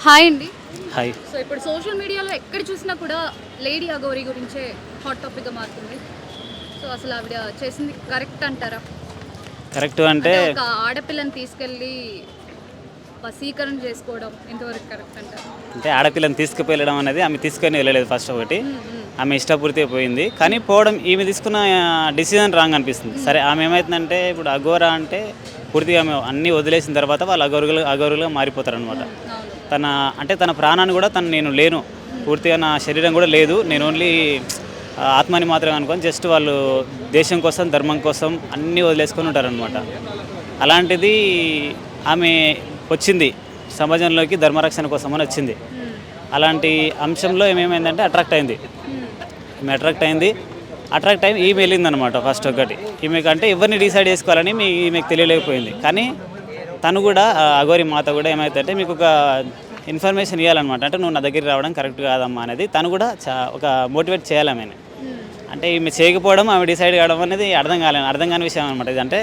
Hi అండి. Hi. So ఇప్పుడు social మీడియాలో ఎక్కడ చూసినా కూడా లేడీ అఘోరి గురించే హాట్ టాపిక్గా మారుతుంది. సో అసలు ఆవిడ చేసింది కరెక్ట్ అంటారా? కరెక్ట్ అంటే ఒక ఆడపిల్లని తీసుకెళ్ళి వశీకరణ చేసుకోవడం ఎంతవరకు కరెక్ట్ అంటారు? అంటే ఆడపిల్లని తీసుకుపోయడం అనేది ఆమె తీసుకొని వెళ్ళలేదు. ఫస్ట్ ఒకటి ఆమె ఇష్టపూర్తిగా పోయింది, కానీ పోవడం ఈమె తీసుకున్న డిసిజన్ రాంగ్ అనిపిస్తుంది. సరే, ఆమె ఏమవుతుందంటే ఇప్పుడు అఘోరా అంటే పూర్తిగా ఆమె అన్నీ వదిలేసిన తర్వాత వాళ్ళు అఘోరులుగా మారిపోతారు అనమాట. తన ప్రాణాన్ని కూడా నేను లేను, పూర్తిగా నా శరీరం కూడా లేదు, నేను ఓన్లీ ఆత్మని మాత్రమే అనుకొని జస్ట్ వాళ్ళు దేశం కోసం ధర్మం కోసం అన్నీ వదిలేసుకొని ఉంటారనమాట. అలాంటిది ఆమె వచ్చింది సమాజంలోకి ధర్మరక్షణ కోసం అని వచ్చింది. అలాంటి అంశంలో ఏమేమైందంటే అట్రాక్ట్ అయింది. అట్రాక్ట్ అయింది ఈమె వెళ్ళిందనమాట. ఫస్ట్ ఒకటి ఈమెకు అంటే ఎవరిని డిసైడ్ చేసుకోవాలని ఈమెకు తెలియలేకపోయింది. కానీ తను కూడా అఘోరి మాత కూడా ఏమవుతుందంటే మీకు ఒక ఇన్ఫర్మేషన్ ఇవ్వాలన్నమాట. అంటే నువ్వు నా దగ్గరికి రావడం కరెక్ట్ కాదమ్మా అనేది తను కూడా ఒక మోటివేట్ చేయాలి ఆమెను. అంటే ఈమె చేయకపోవడం ఆమె డిసైడ్ కావడం అనేది అర్థం కాని విషయం అనమాట. ఇది అంటే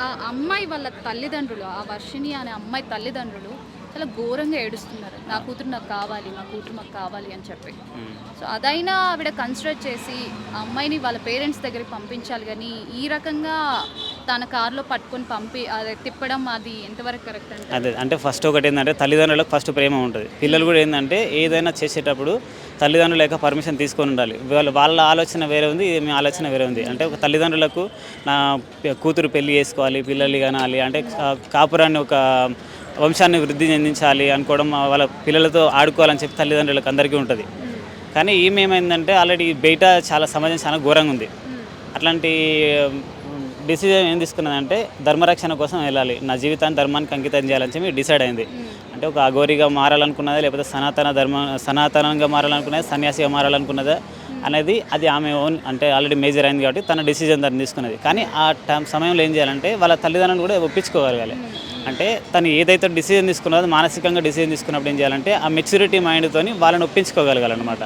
ఆ అమ్మాయి వాళ్ళ తల్లిదండ్రులు, ఆ వర్షిణి అనే అమ్మాయి తల్లిదండ్రులు చాలా ఘోరంగా ఏడుస్తున్నారు. నా కూతురు నాకు కావాలి, మా కూతురు మాకు కావాలి అని చెప్పి. సో అదైనా ఆవిడ కన్సిడర్ చేసి ఆ అమ్మాయిని వాళ్ళ పేరెంట్స్ దగ్గరికి పంపించాలి. కానీ ఈ రకంగా తన కారులో పట్టుకొని అదే తిప్పడం అది ఎంతవరకు కరెక్ట్ అంటే? అదే అంటే ఫస్ట్ ఒకటి ఏంటంటే తల్లిదండ్రులకు ఫస్ట్ ప్రేమ ఉంటుంది. పిల్లలు కూడా ఏంటంటే ఏదైనా చేసేటప్పుడు తల్లిదండ్రుల యొక్క పర్మిషన్ తీసుకొని ఉండాలి. వాళ్ళ ఆలోచన వేరే ఉంది, మీ ఆలోచన వేరే ఉంది. అంటే ఒక తల్లిదండ్రులకు నా కూతురు పెళ్లి చేసుకోవాలి, పిల్లలు కనాలి, అంటే కాపురాన్ని ఒక వంశాన్ని వృద్ధి చెందించాలి అనుకోవడం, వాళ్ళ పిల్లలతో ఆడుకోవాలని చెప్పి తల్లిదండ్రులకు అందరికీ ఉంటుంది. కానీ ఈమె ఏమైందంటే ఆల్రెడీ బయట సమాజం చాలా ఘోరంగా ఉంది. అట్లాంటి డిసిజన్ ఏం తీసుకున్నదంటే ధర్మరక్షణ కోసం వెళ్ళాలి, నా జీవితాన్ని ధర్మానికి అంకితం చేయాలని చెప్పి డిసైడ్ అయింది. అంటే ఒక అఘోరిగా మారాలనుకున్నదా, లేకపోతే సనాతనంగా మారాలనుకున్నదా, సన్యాసిగా మారాలనుకున్నదా అనేది అది ఆమె ఓన్, అంటే ఆల్రెడీ మేజర్ అయింది కాబట్టి తన డిసిజన్ దాన్ని తీసుకున్నది. కానీ ఆ సమయంలో ఏం చేయాలంటే వాళ్ళ తల్లిదండ్రులు కూడా ఒప్పించుకోగలగాలి. అంటే తను ఏదైతే డిసిజన్ తీసుకున్నదో మానసికంగా డిసిజన్ తీసుకున్నప్పుడు ఏం చేయాలంటే ఆ మెచ్యూరిటీ మైండ్తో వాళ్ళని ఒప్పించుకోగలగాలన్నమాట.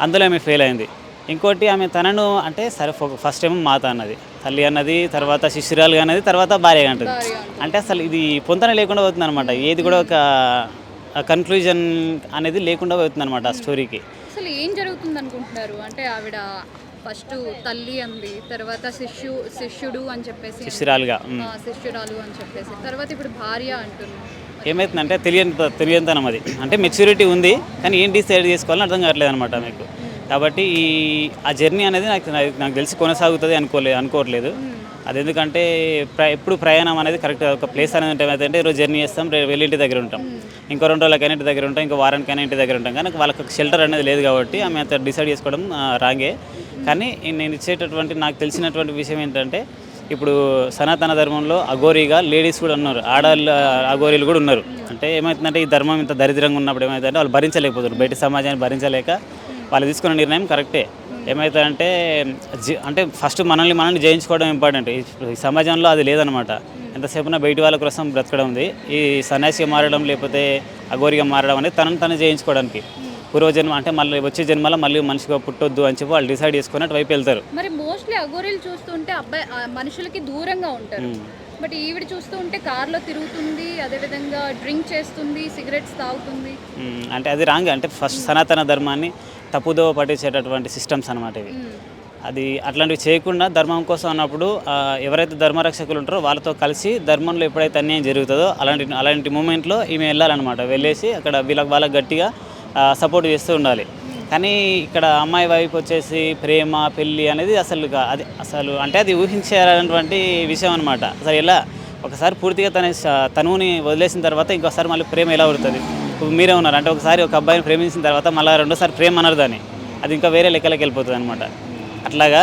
అందులో ఆమె ఫెయిల్ అయింది. ఇంకోటి ఆమె తనను అంటే సరే ఫస్ట్ ఏమో మాత అన్నది, తల్లి అన్నది, తర్వాత శిష్యురాలుగా అన్నది, తర్వాత భార్యగా అంటుంది. అంటే అసలు ఇది పొంతన లేకుండా పోతుంది అనమాట. ఏది కూడా ఒక కన్క్లూజన్ అనేది లేకుండా పోతుంది అనమాట ఆ స్టోరీకి. అసలు ఏం జరుగుతుంది అనుకుంటున్నారు? అంటే ఆవిడ ఫస్ట్ తల్లి అంది, తర్వాత శిష్యుడు అని చెప్పేసి, శిష్యురాలు అని చెప్పేసి, తర్వాత ఇప్పుడు భార్య అంటుంది. ఏమవుతుందంటే తెలియనితనం అది. అంటే మెచ్యూరిటీ ఉంది కానీ ఏం డిసైడ్ చేసుకోవాలని అర్థం కావట్లేదు అనమాట మీకు. కాబట్టి ఆ జర్నీ అనేది నాకు తెలిసి కొనసాగుతుంది అనుకోవట్లేదు. అది ఎందుకంటే ఎప్పుడు ప్రయాణం అనేది కరెక్ట్, ఒక ప్లేస్ అనేది ఏమైతే ఈరోజు జర్నీ చేస్తాం, వెళ్ళి ఇంటి దగ్గర ఉంటాం, ఇంకో 2 రోజులకైనా ఇంటి దగ్గర ఉంటాం, ఇంకో వారానికైనా ఇంటి దగ్గర ఉంటాం. కానీ వాళ్ళకి షెల్టర్ అనేది లేదు కాబట్టి ఆమె అంత డిసైడ్ చేసుకోవడం రాంగే. కానీ నేను ఇచ్చేటటువంటి నాకు తెలిసినటువంటి విషయం ఏంటంటే ఇప్పుడు సనాతన ధర్మంలో అఘోరీగా లేడీస్ కూడా ఉన్నారు, ఆడవాళ్ళు అఘోరీలు కూడా ఉన్నారు. అంటే ఏమవుతుందంటే ఈ ధర్మం ఇంత దరిద్రంగా ఉన్నప్పుడు ఏమవుతుందంటే వాళ్ళు భరించలేకపోతారు, బయట సమాజాన్ని భరించలేక వాళ్ళు తీసుకున్న నిర్ణయం కరెక్టే. ఏమవుతుందంటే అంటే ఫస్ట్ మనల్ని జయించుకోవడం ఇంపార్టెంట్. ఈ సమాజంలో అది లేదనమాట. ఎంతసేపున బయట వాళ్ళ కోసం బ్రతకడం ఉంది. ఈ సన్యాసిగా మారడం లేకపోతే అఘోరిగా మారడం అనేది తనను జయించుకోవడానికి పూర్వజన్మ, అంటే మళ్ళీ వచ్చే జన్మలో మళ్ళీ మనిషిగా పుట్టొద్దు అని చెప్పి వాళ్ళు డిసైడ్ చేసుకుని అటువైపు వెళ్తారు. మరి మోస్ట్లీ అఘోరీలు చూస్తుంటే మనుషులకి దూరంగా ఉంటారు. బట్ ఈవిడ చూస్తూ ఉంటే కార్లో తిరుగుతుంది, అదేవిధంగా డ్రింక్ చేస్తుంది, సిగరెట్స్ తాగుతుంది. అంటే అది రాంగ్. అంటే ఫస్ట్ సనాతన ధర్మాన్ని తప్పుదోవ పట్టించేటటువంటి సిస్టమ్స్ అనమాట ఇవి. అది అట్లాంటివి చేయకుండా ధర్మం కోసం అన్నప్పుడు ఎవరైతే ధర్మరక్షకులు ఉంటారో వాళ్ళతో కలిసి ధర్మంలో ఎప్పుడైతే అన్యాయం జరుగుతుందో అలాంటి మూమెంట్లో ఈమె వెళ్ళాలన్నమాట. వెళ్ళేసి అక్కడ వాళ్ళకి గట్టిగా సపోర్ట్ చేస్తూ ఉండాలి. కానీ ఇక్కడ అమ్మాయి వైపు వచ్చేసి ప్రేమ పెళ్ళి అనేది అసలు అంటే అది ఊహించేటువంటి విషయం అనమాట. అసలు ఎలా ఒకసారి పూర్తిగా తనుని వదిలేసిన తర్వాత ఇంకోసారి మళ్ళీ ప్రేమ ఎలా అవుతుంది? మీరే ఉన్నారు అంటే ఒకసారి ఒక అబ్బాయిని ప్రేమించిన తర్వాత మళ్ళీ రెండోసారి ప్రేమ అనరు దాన్ని, అది ఇంకా వేరే లెక్కలకి వెళ్ళిపోతుంది అనమాట. అట్లాగా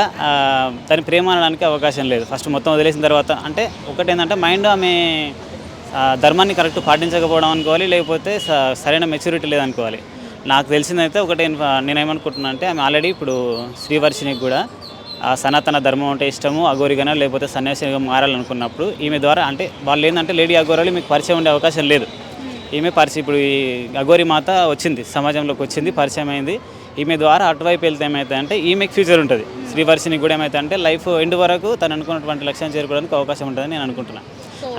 దాని ప్రేమ అనడానికి అవకాశం లేదు. ఫస్ట్ మొత్తం వదిలేసిన తర్వాత అంటే ఒకటి ఏంటంటే మైండ్ ఆమె ధర్మాన్ని కరెక్ట్ పాటించకపోవడం అనుకోవాలి, లేకపోతే సరైన మెచ్యూరిటీ లేదనుకోవాలి. నాకు తెలిసిందైతే ఒకటి నేనేమనుకుంటున్నాను అంటే ఆమె ఆల్రెడీ ఇప్పుడు శ్రీవర్షినికి కూడా సనాతన ధర్మం అంటే ఇష్టము, అఘోరిగానో లేకపోతే సన్యాసిగా మారాలనుకున్నప్పుడు ఈమె ద్వారా అంటే వాళ్ళు ఏంటంటే లేడీ అఘోరాలు మీకు పరిచయం ఉండే అవకాశం లేదు. ఈమె ఇప్పుడు ఈ అఘోరి మాత వచ్చింది, సమాజంలోకి వచ్చింది, పరిచయం అయింది. ఈమె ద్వారా అటువైపు వెళ్తే ఏమవుతుంది అంటే ఈమెకి ఫ్యూచర్ ఉంటుంది. శ్రీవర్షినికి కూడా ఏమైతే అంటే లైఫ్ ఎండ్ వరకు తను అనుకున్నటువంటి లక్ష్యం చేరుకోవడానికి అవకాశం ఉంటుందని నేను అనుకుంటున్నాను.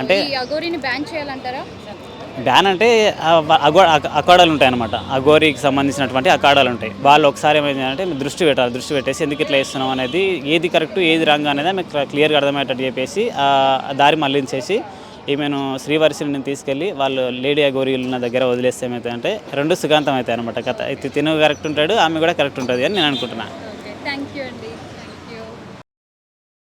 అంటే అఘోరిని బ్యాన్ చేయాలంటారా? బ్యాన్ అంటే అఖాడాలు ఉంటాయి అనమాట. అఘోరికి సంబంధించినటువంటి అఖాడాలు ఉంటాయి. వాళ్ళు ఒకసారి ఏమైందంటే దృష్టి పెట్టాలి, దృష్టి పెట్టేసి ఎందుకు ఇట్లా చేస్తున్నాం అనేది, ఏది కరెక్ట్ ఏది రాంగ్ అనేది మీకు క్లియర్గా అర్థమయ్యేటట్టు చెప్పేసి దారి మళ్ళించేసి ఈమెను శ్రీవర్షిని తీసుకెళ్ళి వాళ్ళు లేడీ అఘోరీలు ఉన్న దగ్గర వదిలేస్తే ఏమవుతాయంటే రెండు సుఖాంతం అవుతాయి అనమాట కథ. తిను కరెక్ట్ ఉంటాడు, ఆమె కూడా కరెక్ట్ ఉంటుంది అని నేను అనుకుంటున్నాను.